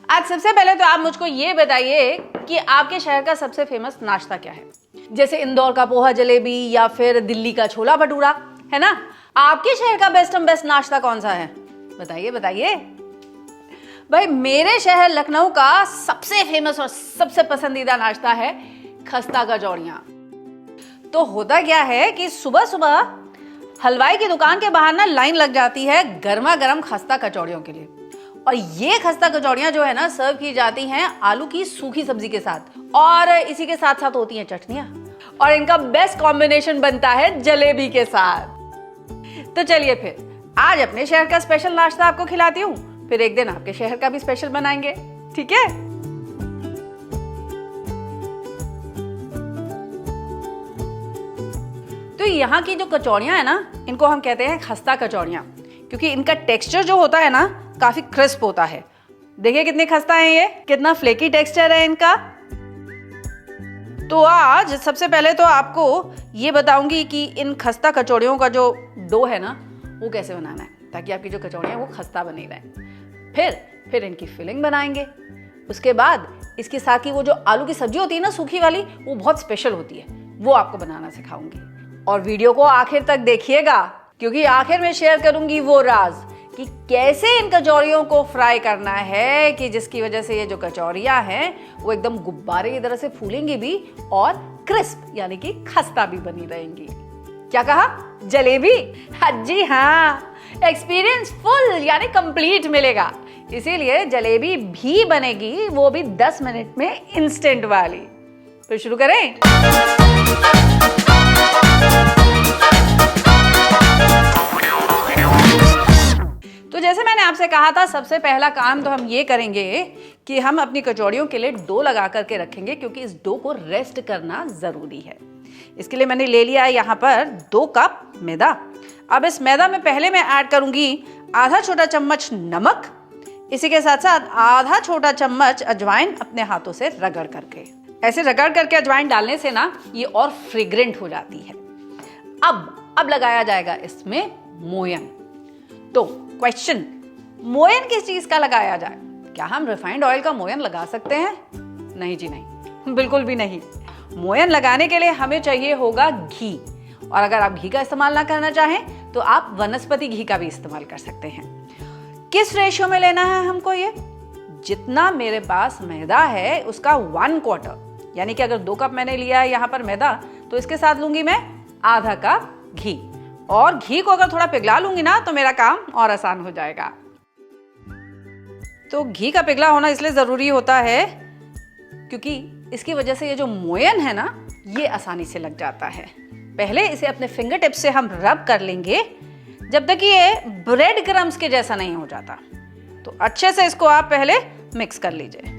आज सबसे पहले तो आप मुझको ये बताइए कि आपके शहर का सबसे फेमस नाश्ता क्या है। जैसे इंदौर का पोहा जलेबी या फिर दिल्ली का छोला भटूरा, है ना। आपके शहर का बेस्ट नाश्ता कौन सा है, बताइए बताइए। भाई मेरे शहर लखनऊ का सबसे फेमस और सबसे पसंदीदा नाश्ता है खस्ता कचौड़ियां। तो होता क्या है कि सुबह सुबह हलवाई की दुकान के बाहर ना लाइन लग जाती है गर्मा गर्म खस्ता कचौड़ियों के लिए। और ये खस्ता कचौड़ियां जो है ना सर्व की जाती हैं आलू की सूखी सब्जी के साथ, और इसी के साथ साथ होती हैं चटनियां, और इनका बेस्ट कॉम्बिनेशन बनता है जलेबी के साथ। तो चलिए फिर आज अपने शहर का स्पेशल नाश्ता आपको खिलाती हूँ, फिर एक दिन आपके शहर का भी स्पेशल बनाएंगे, ठीक है। तो यहाँ की जो कचौड़ियां है ना, इनको हम कहते हैं खस्ता कचौड़ियां, क्योंकि इनका टेक्सचर जो होता है ना काफी क्रिस्प होता है। देखिए कितने खस्ता हैं ये, कितना फ्लेकी टेक्सचर है इनका। तो आज सबसे पहले तो आपको ये बताऊंगी कि इन खस्ता कचौड़ियों का जो डो है ना वो कैसे बनाना है, ताकि आपकी जो कचौड़ियां वो खस्ता बनी रहे। फिर इनकी फिलिंग बनाएंगे। उसके बाद इसके साथ की वो जो आलू की सब्जी होती है ना सूखी वाली, वो बहुत स्पेशल होती है, वो आपको बनाना सिखाऊंगी। और वीडियो को आखिर तक देखिएगा, क्योंकि आखिर में शेयर करूंगी वो राज कि कैसे इन कचौड़ियों को फ्राई करना है कि जिसकी वजह से ये जो कचौड़ियां हैं वो एकदम गुब्बारे की तरह से फूलेंगी भी और क्रिस्प यानी कि खस्ता भी बनी रहेंगी। क्या कहा, जलेबी? हाँ जी हाँ, एक्सपीरियंस फुल यानी कंप्लीट मिलेगा। इसीलिए जलेबी भी बनेगी, वो भी 10 मिनट में इंस्टेंट वाली। तो शुरू करें। तो जैसे मैंने आपसे कहा था, सबसे पहला काम तो हम ये करेंगे कि हम अपनी कचौड़ियों के लिए डो लगा करके रखेंगे, क्योंकि इस डो को रेस्ट करना जरूरी है। इसके लिए मैंने ले लिया है यहाँ पर 2 कप मैदा। अब इस मैदा में पहले मैं ऐड करूंगी आधा छोटा चम्मच नमक, इसी के साथ साथ आधा छोटा चम्मच अजवाइन अपने हाथों से रगड़ करके। ऐसे रगड़ करके अजवाइन डालने से ना ये और फ्रेग्रेंट हो जाती है। अब लगाया जाएगा इसमें मोयन। तो क्वेश्चन, मोयन किस चीज का लगाया जाए? क्या हम रिफाइंड ऑयल का मोयन लगा सकते हैं? नहीं जी नहीं, बिल्कुल भी नहीं। मोयन लगाने के लिए हमें चाहिए होगा घी, और अगर आप घी का इस्तेमाल ना करना चाहें तो आप वनस्पति घी का भी इस्तेमाल कर सकते हैं। किस रेशियो में लेना है हमको ये? जितना मेरे पास मैदा है उसका 1/4, यानी कि अगर 2 कप मैंने लिया है यहाँ पर मैदा, तो इसके साथ लूंगी मैं आधा कप घी। और घी को अगर थोड़ा पिघला लूंगी ना तो मेरा काम और आसान हो जाएगा। तो घी का पिघला होना इसलिए जरूरी होता है क्योंकि इसकी वजह से ये जो मोयन है ना ये आसानी से लग जाता है। पहले इसे अपने फिंगर टिप से हम रब कर लेंगे जब तक ये ब्रेड क्रम्स के जैसा नहीं हो जाता। तो अच्छे से इसको आप पहले मिक्स कर लीजिए।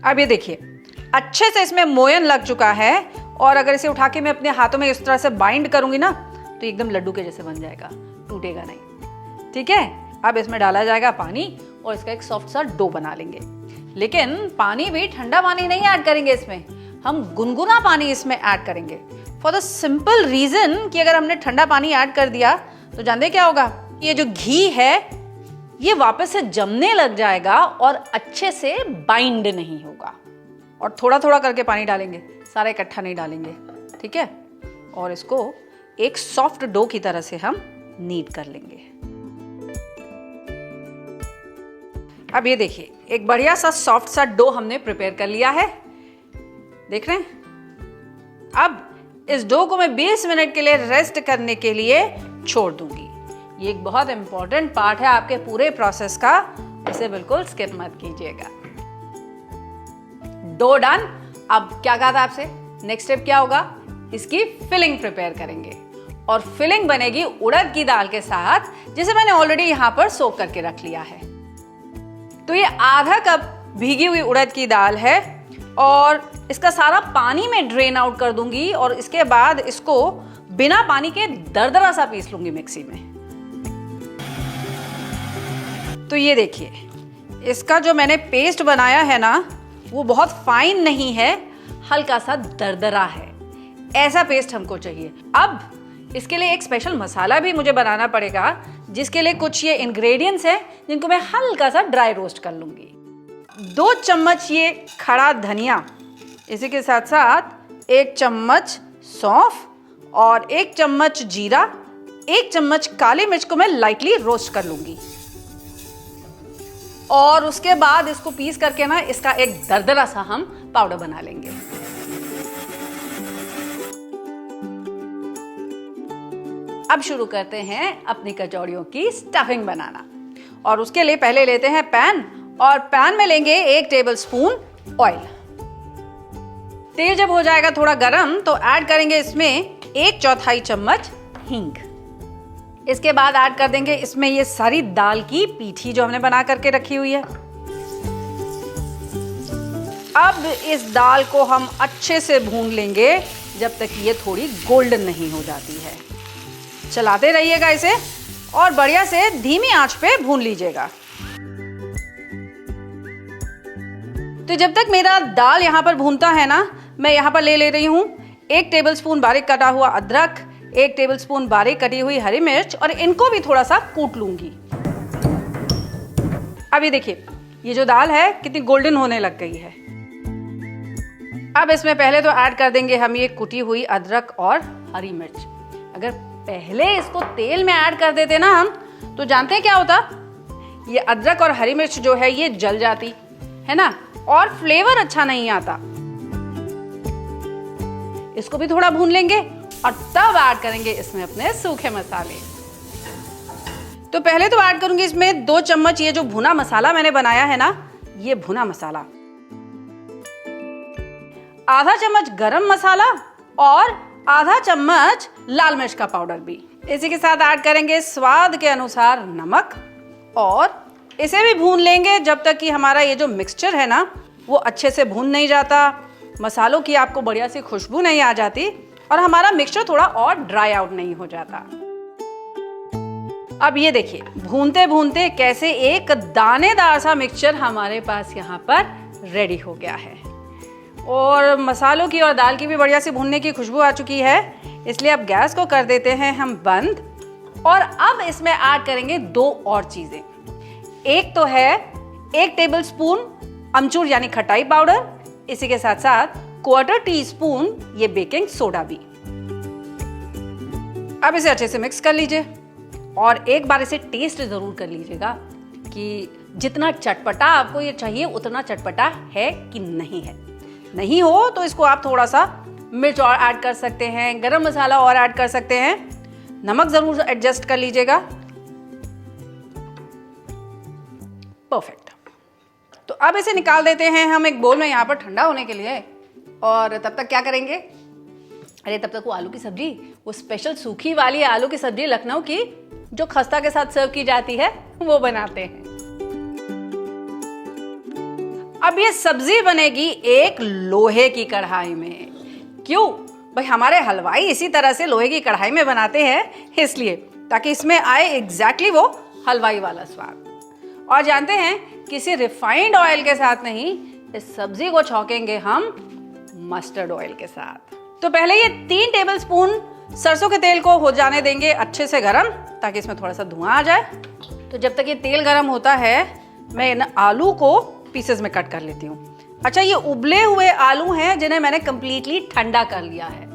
अब ये देखिए अच्छे से इसमें मोयन लग चुका है, और अगर इसे उठा के मैं अपने हाथों में इस तरह से बाइंड करूंगी ना तो एकदम लड्डू के जैसे बन जाएगा, टूटेगा नहीं। ठीक है, अब इसमें डाला जाएगा पानी और इसका एक सॉफ्ट सा डो बना लेंगे। लेकिन पानी भी ठंडा पानी नहीं ऐड करेंगे, इसमें हम गुनगुना पानी इसमें ऐड करेंगे, फॉर द सिंपल रीजन कि अगर हमने ठंडा पानी ऐड कर दिया तो जानते क्या होगा, ये जो घी है ये वापस से जमने लग जाएगा और अच्छे से बाइंड नहीं होगा। और थोड़ा थोड़ा करके पानी डालेंगे, सारा इकट्ठा नहीं डालेंगे, ठीक है। और इसको एक सॉफ्ट डो की तरह से हम नीड कर लेंगे। अब ये देखिए एक बढ़िया सा सॉफ्ट सा डो हमने प्रिपेयर कर लिया है, देख रहे हैं। अब इस डो को मैं 20 मिनट के लिए रेस्ट करने के लिए छोड़ दूंगी। ये एक बहुत इंपॉर्टेंट पार्ट है आपके पूरे प्रोसेस का, इसे बिल्कुल स्किप मत कीजिएगा। Do done. अब क्या कहा था आपसे, नेक्स्ट स्टेप क्या होगा, इसकी फिलिंग प्रिपेयर करेंगे। और फिलिंग बनेगी उड़द की दाल के साथ, जिसे मैंने ऑलरेडी यहां पर सोक करके रख लिया है। तो ये आधा कप भीगी हुई उड़द की दाल है, और इसका सारा पानी में ड्रेन आउट कर दूंगी, और इसके बाद इसको बिना पानी के दरदरा सा पीस लूंगी मिक्सी में। तो ये देखिए इसका जो मैंने पेस्ट बनाया है ना वो बहुत फाइन नहीं है, हल्का सा दरदरा है, ऐसा पेस्ट हमको चाहिए। अब इसके लिए एक स्पेशल मसाला भी मुझे बनाना पड़ेगा, जिसके लिए कुछ ये इंग्रेडिएंट्स हैं जिनको मैं हल्का सा ड्राई रोस्ट कर लूंगी। 2 चम्मच ये खड़ा धनिया, इसी के साथ साथ 1 चम्मच सौंफ और 1 चम्मच जीरा, 1 चम्मच काली मिर्च को मैं लाइटली रोस्ट कर लूंगी। और उसके बाद इसको पीस करके ना इसका एक दरदरा सा हम पाउडर बना लेंगे। अब शुरू करते हैं अपनी कचौड़ियों की स्टफिंग बनाना। और उसके लिए पहले लेते हैं पैन, और पैन में लेंगे 1 टेबलस्पून ऑयल। तेल जब हो जाएगा थोड़ा गरम तो ऐड करेंगे इसमें 1/4 चम्मच हींग। इसके बाद ऐड कर देंगे इसमें ये सारी दाल की पीठी जो हमने बना करके रखी हुई है। अब इस दाल को हम अच्छे से भून लेंगे जब तक ये थोड़ी गोल्डन नहीं हो जाती है। चलाते रहिएगा इसे और बढ़िया से धीमी आंच पे भून लीजिएगा। तो जब तक मेरा दाल यहाँ पर भूनता है ना, मैं यहाँ पर ले रही हूँ 1 टेबलस्पून बारीक कटा हुआ अदरक, 1 टेबलस्पून बारीक कटी हुई हरी मिर्च, और इनको भी थोड़ा सा कूट लूंगी। अब ये देखिए ये जो दाल है कितनी गोल्डन होने लग गई है। अब इसमें पहले तो ऐड कर देंगे हम ये कुटी हुई अदरक और हरी मिर्च। अगर पहले इसको तेल में ऐड कर देते ना हम, तो जानते हैं क्या होता, ये अदरक और हरी मिर्च जो है ये जल जाती है ना, और फ्लेवर अच्छा नहीं आता। इसको भी थोड़ा भून लेंगे और तब ऐड करेंगे इसमें अपने सूखे मसाले। तो पहले तो ऐड करूंगी इसमें 2 चम्मच ये जो भुना मसाला मैंने बनाया है ना, ये भुना मसाला, आधा चम्मच गरम मसाला और आधा चम्मच लाल मिर्च का पाउडर भी। इसी के साथ ऐड करेंगे स्वाद के अनुसार नमक, और इसे भी भून लेंगे जब तक कि हमारा ये जो मिक्सचर है ना वो अच्छे से भून नहीं जाता, मसालों की आपको बढ़िया सी खुशबू नहीं आ जाती, और हमारा मिक्सचर थोड़ा और ड्राई आउट नहीं हो जाता। अब ये देखिए भूनते भूनते कैसे एक दानेदार सा मिक्सचर हमारे पास यहाँ पर रेडी हो गया है, और मसालों की और दाल की भी बढ़िया सी भूनने की खुशबू आ चुकी है। इसलिए अब गैस को कर देते हैं हम बंद, और अब इसमें ऐड करेंगे 2 और चीजें। एक तो है 1 टेबलस्पून अमचूर यानी खटाई पाउडर, इसी के साथ साथ 1/4 टीस्पून ये बेकिंग सोडा भी। अब इसे अच्छे से मिक्स कर लीजिए, और एक बार इसे टेस्ट जरूर कर लीजिएगा कि जितना चटपटा आपको ये चाहिए उतना चटपटा है कि नहीं है। नहीं हो तो इसको आप थोड़ा सा मिर्च और ऐड कर सकते हैं, गरम मसाला और ऐड कर सकते हैं, नमक जरूर एडजस्ट कर लीजिएगा। परफेक्ट। तो अब इसे निकाल देते हैं हम एक बोल में यहाँ पर ठंडा होने के लिए। और तब तक क्या करेंगे, अरे तब तक वो आलू की सब्जी, वो स्पेशल सूखी वाली आलू की सब्जी लखनऊ की जो खस्ता के साथ सर्व की जाती है, वो बनाते हैं। अब ये सब्जी बनेगी एक लोहे की कढ़ाई में। क्यों भाई, हमारे हलवाई इसी तरह से लोहे की कढ़ाई में बनाते हैं, इसलिए ताकि इसमें आए एग्जैक्टली वो हलवाई वाला स्वाद। और जानते हैं किसी रिफाइंड ऑयल के साथ नहीं, इस सब्जी को छौंकेंगे हम मस्टर्ड ऑयल के साथ। तो पहले ये 3 टेबलस्पून सरसों के तेल को हो जाने देंगे अच्छे से गरम, ताकि इसमें थोड़ा सा धुआं आ जाए। तो जब तक ये तेल गरम होता है मैं इन आलू को पीसेस में कट कर लेती हूँ। अच्छा, ये उबले हुए आलू हैं जिन्हें मैंने कंप्लीटली ठंडा कर लिया है।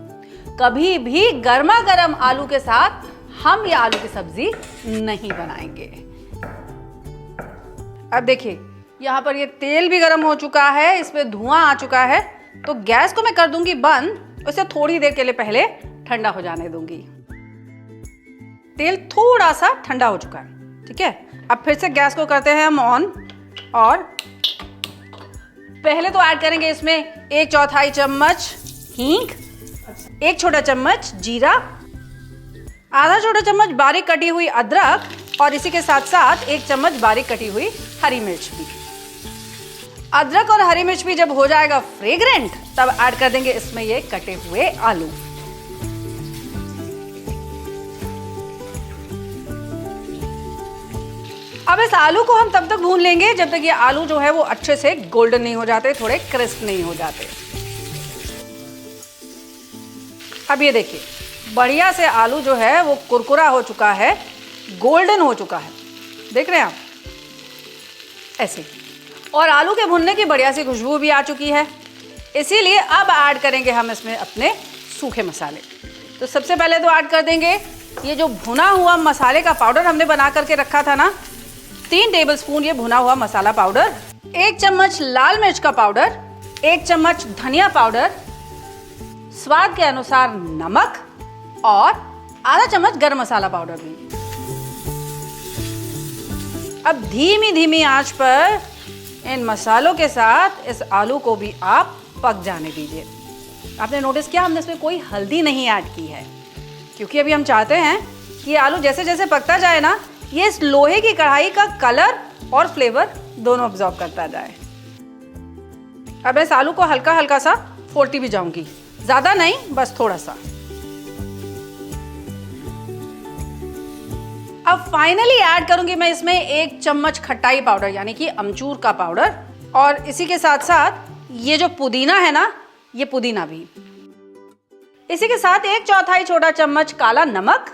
कभी भी गर्मा गर्म आलू के साथ हम ये आलू की सब्जी नहीं बनाएंगे। अब देखिए यहाँ पर ये तेल भी गर्म हो चुका है, इस पे धुआं आ चुका है, तो गैस को मैं कर दूंगी बंद। उसे थोड़ी देर के लिए पहले ठंडा हो जाने दूंगी। तेल थोड़ा सा ठंडा हो चुका है, ठीक है। अब फिर से गैस को करते हैं हम ऑन, और पहले तो ऐड करेंगे इसमें 1/4 चम्मच हींग, 1 छोटा चम्मच जीरा, आधा छोटा चम्मच बारीक कटी हुई अदरक, और इसी के साथ साथ 1 चम्मच बारीक कटी हुई हरी मिर्च भी। अदरक और हरी मिर्च भी जब हो जाएगा फ्रेग्रेंट, तब ऐड कर देंगे इसमें ये कटे हुए आलू। अब इस आलू को हम तब तक भून लेंगे जब तक ये आलू जो है वो अच्छे से गोल्डन नहीं हो जाते, थोड़े क्रिस्प नहीं हो जाते। अब ये देखिए बढ़िया से आलू जो है वो कुरकुरा हो चुका है, गोल्डन हो चुका है, देख रहे हैं आप, ऐसे। और आलू के भुनने की बढ़िया सी खुशबू भी आ चुकी है। इसीलिए अब ऐड करेंगे हम इसमें अपने सूखे मसाले। तो सबसे पहले तो ऐड कर देंगे ये जो भुना हुआ मसाले का पाउडर हमने बना करके रखा था ना, 3 टेबलस्पून ये भुना हुआ मसाला पाउडर, 1 चम्मच लाल मिर्च का पाउडर, 1 चम्मच धनिया पाउडर, स्वाद के अनुसार नमक और आधा चम्मच गरम मसाला पाउडर भी। अब धीमी धीमी आंच पर इन मसालों के साथ इस आलू को भी आप पक जाने दीजिए। आपने नोटिस किया हमने इसमें कोई हल्दी नहीं ऐड की है, क्योंकि अभी हम चाहते हैं कि ये आलू जैसे जैसे पकता जाए ना, ये इस लोहे की कढ़ाई का कलर और फ्लेवर दोनों ऑब्जॉर्व करता जाए। अब इस आलू को हल्का हल्का सा फोड़ती भी जाऊंगी, ज्यादा नहीं, बस थोड़ा सा। अब फाइनली ऐड करूंगी मैं इसमें 1 चम्मच खटाई पाउडर यानी कि अमचूर का पाउडर, और इसी के साथ साथ ये जो पुदीना है ना, ये पुदीना भी। इसी के साथ 1/4 छोटा चम्मच काला नमक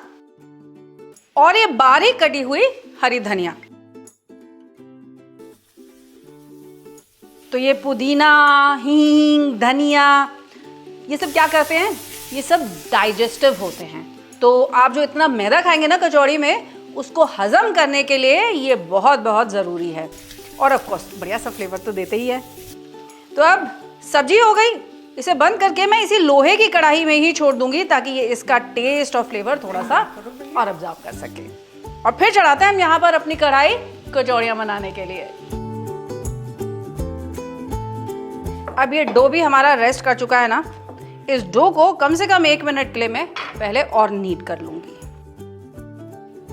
और ये बारीक कटी हुई हरी धनिया। तो ये पुदीना, हींग, धनिया, ये सब क्या करते हैं, ये सब डाइजेस्टिव होते हैं। तो आप जो इतना मैदा खाएंगे ना कचौड़ी में, उसको हजम करने के लिए ये बहुत बहुत ज़रूरी है। और ऑफ कोर्स बढ़िया सा फ्लेवर तो देते ही है। तो अब सब्जी हो गई, इसे बंद करके मैं इसी लोहे की कढ़ाई में ही छोड़ दूंगी ताकि ये इसका टेस्ट और फ्लेवर थोड़ा सा और ऑब्जॉर्व कर सके। और फिर चढ़ाते हैं हम यहाँ पर अपनी कढ़ाई कचौड़ियाँ बनाने के लिए। अब ये डो भी हमारा रेस्ट कर चुका है ना, इस डो को कम से कम 1 मिनट के लिए मैं पहले और नीड कर लूंगी।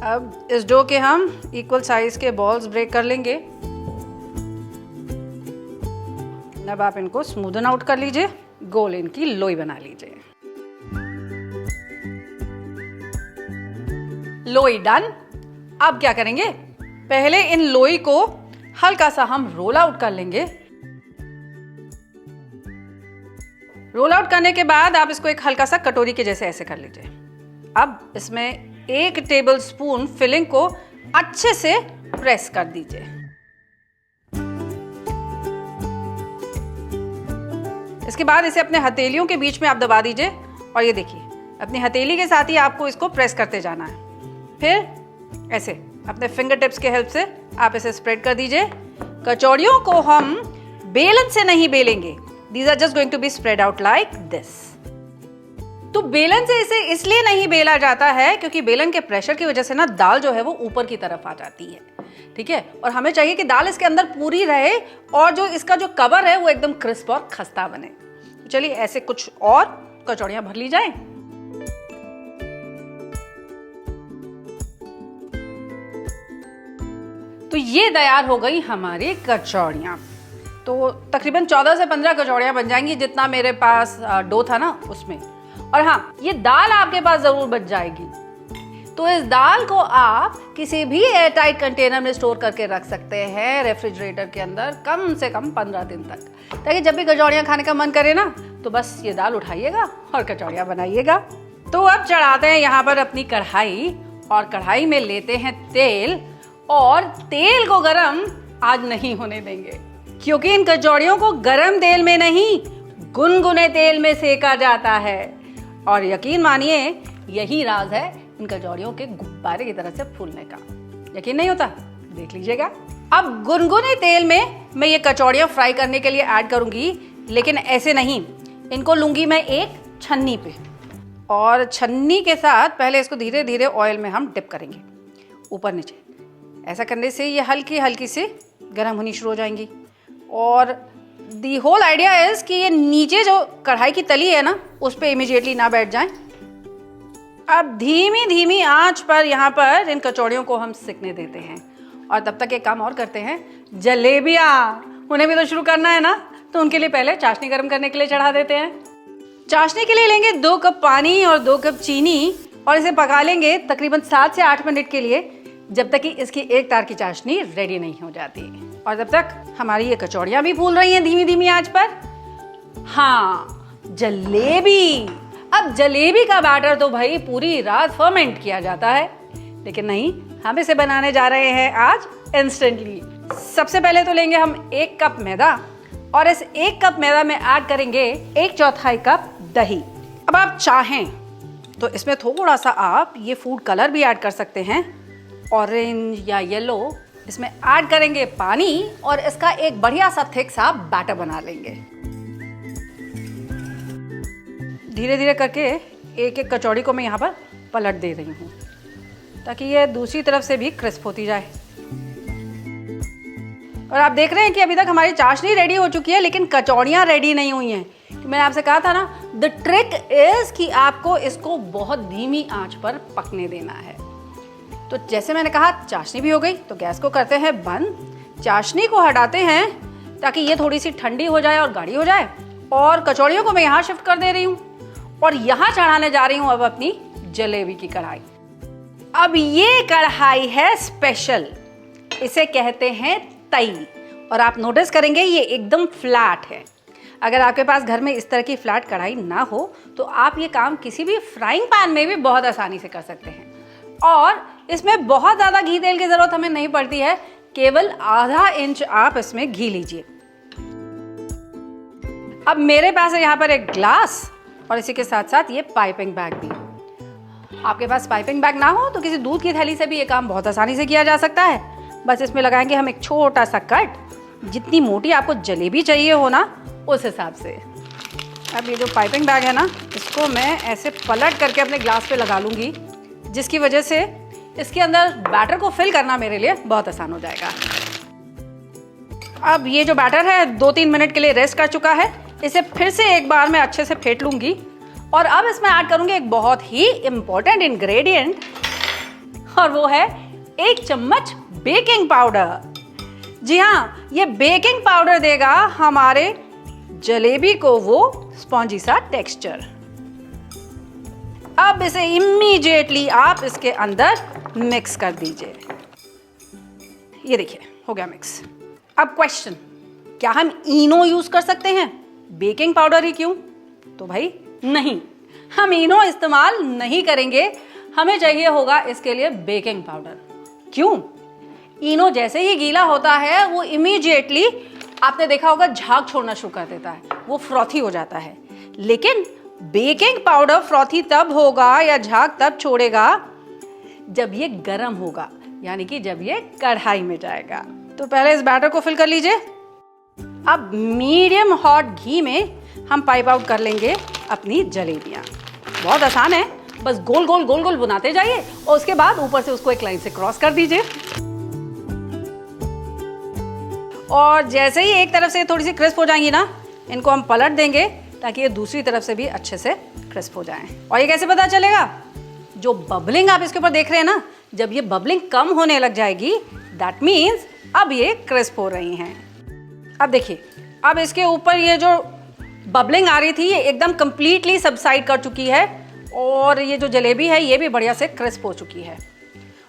अब इस डो के हम इक्वल साइज के बॉल्स ब्रेक कर लेंगे। अब आप इनको स्मूदन आउट कर लीजिए, गोल इनकी लोई बना लीजिए। लोई डन। अब क्या करेंगे, पहले इन लोई को हल्का सा हम रोल आउट कर लेंगे। रोल आउट करने के बाद आप इसको एक हल्का सा कटोरी के जैसे ऐसे कर लीजिए। अब इसमें 1 टेबलस्पून फिलिंग को अच्छे से प्रेस कर दीजिए। इसके बाद इसे अपने हथेलियों के बीच में आप दबा दीजिए और ये देखिए अपनी हथेली के साथ ही आपको इसको प्रेस करते जाना है। फिर ऐसे अपने फिंगर टिप्स के हेल्प से आप इसे स्प्रेड कर दीजिए। कचौड़ियों को हम बेलन से नहीं बेलेंगे, These are just going to be spread out like this। तो बेलन से इसे इसलिए नहीं बेला जाता है क्योंकि बेलन के प्रेशर की वजह से ना दाल जो है वो ऊपर की तरफ आ जाती है, ठीक है। और हमें चाहिए कि दाल इसके अंदर पूरी रहे और जो इसका जो कवर है वो एकदम क्रिस्प और खस्ता बने। तो चलिए ऐसे कुछ और कचौड़ियां भर ली जाएं। तो ये तैयार हो गई हमारी कचौड़ियां। तो तकरीबन 14 से 15 कचौड़ियां बन जाएंगी, जितना मेरे पास डो था ना उसमें। और हाँ, ये दाल आपके पास जरूर बच जाएगी। तो इस दाल को आप किसी भी एयरटाइट कंटेनर में स्टोर करके रख सकते हैं रेफ्रिजरेटर के अंदर कम से कम 15 दिन तक, ताकि जब भी कचौड़ियां खाने का मन करे ना तो बस ये दाल उठाइएगा और कचौड़ियां बनाइएगा। तो अब चढ़ाते हैं यहाँ पर अपनी कढ़ाई और कढ़ाई में लेते हैं तेल, और तेल को गरम आज नहीं होने देंगे क्योंकि इन कचौड़ियों को गरम तेल में नहीं गुनगुने तेल में सेका जाता है। और यकीन मानिए यही राज है इन कचौड़ियों के गुब्बारे की तरह से फूलने का। यकीन नहीं होता, देख लीजिएगा। अब गुनगुने तेल में मैं ये कचौड़ियाँ फ्राई करने के लिए ऐड करूंगी, लेकिन ऐसे नहीं, इनको लूंगी मैं एक छन्नी पे और छन्नी के साथ पहले इसको धीरे धीरे ऑयल में हम डिप करेंगे ऊपर नीचे। ऐसा करने से ये हल्की हल्की से गर्म होनी शुरू हो जाएंगी। और दी होल आइडिया इज कि ये नीचे जो कढ़ाई की तली है ना उस पे इमीडिएटली ना बैठ जाएं। अब धीमी धीमी आंच पर यहाँ पर इन कचौड़ियों को हम सिकने देते हैं। और तब तक एक काम और करते हैं, जलेबियाँ, उन्हें भी तो शुरू करना है ना, तो उनके लिए पहले चाशनी गर्म करने के लिए चढ़ा देते हैं। चाशनी के लिए लेंगे 2 कप पानी और 2 कप चीनी और इसे पका लेंगे तकरीबन 7 से 8 मिनट के लिए, जब तक कि इसकी एक तार की चाशनी रेडी नहीं हो जाती। और जब तक हमारी ये कचौड़ियाँ भी फूल रही हैं धीमी धीमी आंच पर। हाँ, जलेबी अब जलेबी का बैटर तो भाई पूरी रात फर्मेंट किया जाता है, लेकिन नहीं, हम इसे बनाने जा रहे हैं आज इंस्टेंटली। सबसे पहले तो लेंगे हम 1 कप मैदा और इस 1 कप मैदा में ऐड करेंगे 1/4 कप दही। अब आप चाहें तो इसमें थोड़ा सा आप ये फूड कलर भी ऐड कर सकते हैं, ऑरेंज या येलो। इसमें ऐड करेंगे पानी और इसका एक बढ़िया सा थिक सा बैटर बना लेंगे। धीरे धीरे करके एक एक कचौड़ी को मैं यहाँ पर पलट दे रही हूँ ताकि ये दूसरी तरफ से भी क्रिस्प होती जाए। और आप देख रहे हैं कि अभी तक हमारी चाशनी रेडी हो चुकी है, लेकिन कचौड़ियाँ रेडी नहीं हुई हैं। मैंने आपसे कहा था ना, द ट्रिक इज कि आपको इसको बहुत धीमी आंच पर पकने देना है। तो जैसे मैंने कहा चाशनी भी हो गई, तो गैस को करते हैं बंद। चाशनी को हटाते हैं ताकि ये थोड़ी सी ठंडी हो जाए और गाढ़ी हो जाए। और कचौड़ियों को मैं यहाँ शिफ्ट कर दे रही हूँ और यहाँ चढ़ाने जा रही हूँ अब अपनी जलेबी की कढ़ाई। अब ये कढ़ाई है स्पेशल, इसे कहते हैं तई। और आप नोटिस करेंगे ये एकदम फ्लैट है। अगर आपके पास घर में इस तरह की फ्लैट कढ़ाई ना हो तो आप ये काम किसी भी फ्राइंग पैन में भी बहुत आसानी से कर सकते हैं। और इसमें बहुत ज़्यादा घी तेल की ज़रूरत हमें नहीं पड़ती है, केवल आधा इंच आप इसमें घी लीजिए। अब मेरे पास है यहाँ पर एक ग्लास और इसी के साथ साथ ये पाइपिंग बैग भी। आपके पास पाइपिंग बैग ना हो तो किसी दूध की थैली से भी ये काम बहुत आसानी से किया जा सकता है। बस इसमें लगाएंगे हम एक छोटा सा कट, जितनी मोटी आपको जलेबी चाहिए हो ना उस हिसाब से। अब ये जो पाइपिंग बैग है ना, इसको मैं ऐसे पलट करके अपने ग्लास पे लगा लूँगी, जिसकी वजह से इसके अंदर बैटर को फिल करना मेरे लिए बहुत आसान हो जाएगा। अब ये जो बैटर है 2-3 मिनट के लिए रेस्ट कर चुका है। इसे फिर से एक बार मैं अच्छे से फेंट लूँगी और अब इसमें ऐड करूँगी एक बहुत ही इम्पोर्टेंट इंग्रेडिएंट, और वो है 1 चम्मच बेकिंग पाउडर। जी हाँ, ये बेकिंग पाउडर देगा हमारे जलेबी को वो स्पॉन्जी सा टेक्सचर। अब इसे इमीडिएटली आप इसके अंदर मिक्स कर दीजिए। ये देखिए हो गया मिक्स। अब क्वेश्चन, क्या हम इनो यूज कर सकते हैं, बेकिंग पाउडर ही क्यों? तो भाई नहीं, हम इनो इस्तेमाल नहीं करेंगे। हमें चाहिए होगा इसके लिए बेकिंग पाउडर। क्यों? इनो जैसे ही गीला होता है वो इमीडिएटली, आपने देखा होगा, झाग छोड़ना शुरू कर देता है, वो फ्रॉथी हो जाता है। लेकिन बेकिंग पाउडर फ्रॉथी तब होगा या झाग तब छोड़ेगा जब ये गर्म होगा, यानी कि जब ये कढ़ाई में जाएगा। तो पहले इस बैटर को फिल कर लीजिए। अब मीडियम हॉट घी में हम पाइप आउट कर लेंगे अपनी जलेबियाँ। बहुत आसान है, बस गोल गोल गोल गोल बनाते जाइए और उसके बाद ऊपर से उसको एक लाइन से क्रॉस कर दीजिए। और जैसे ही एक तरफ से थोड़ी सी क्रिस्प हो जाएंगी ना, इनको हम पलट देंगे ताकि ये दूसरी तरफ से भी अच्छे से क्रिस्प हो जाएं। और ये कैसे पता चलेगा? जो बबलिंग आप इसके ऊपर देख रहे हैं ना, जब ये बबलिंग कम होने लग जाएगी, दैट मीन्स अब ये क्रिस्प हो रही हैं। अब देखिए, अब इसके ऊपर ये जो बबलिंग आ रही थी ये एकदम कंप्लीटली सबसाइड कर चुकी है और ये जो जलेबी है ये भी बढ़िया से क्रिस्प हो चुकी है।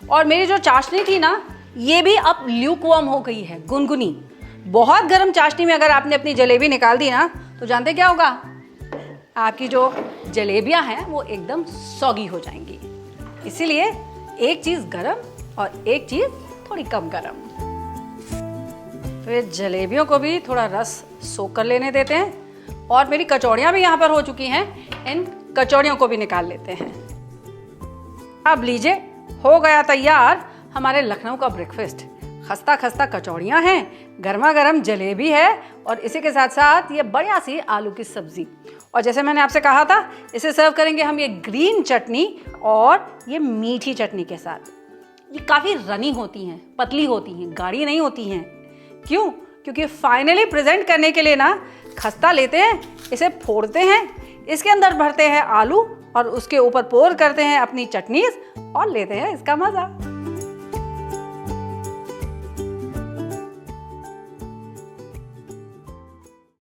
और मेरी जो चाशनी थी ना, ये भी अब ल्यूकवार्म हो गई है, गुनगुनी। बहुत गर्म चाशनी में अगर आपने अपनी जलेबी निकाल दी ना, तो जानते क्या होगा? आपकी जो जलेबियां हैं वो एकदम सॉगी हो जाएंगी। इसीलिए एक चीज़ गरम और एक चीज़ थोड़ी कम गरम। तो ये जलेबियों को भी थोड़ा रस सोख कर लेने देते हैं। और मेरी कचौड़ियाँ भी यहाँ पर हो चुकी हैं, इन कचौड़ियों को भी निकाल लेते हैं। अब लीजिए, हो गया तैयार हमारे लखनऊ का ब्रेकफास्ट। खस्ता खस्ता कचौड़ियाँ हैं, गर्मा गर्म जलेबी है और इसी के साथ साथ ये बढ़िया सी आलू की सब्जी। और जैसे मैंने आपसे कहा था, इसे सर्व करेंगे हम ये ग्रीन चटनी और ये मीठी चटनी के साथ। ये काफ़ी रनी होती हैं, पतली होती हैं, गाढ़ी नहीं होती हैं। क्यों? क्योंकि फाइनली प्रेजेंट करने के लिए ना खस्ता लेते हैं, इसे फोड़ते हैं, इसके अंदर भरते हैं आलू और उसके ऊपर पोर करते हैं अपनी चटनीज और लेते हैं इसका मज़ा।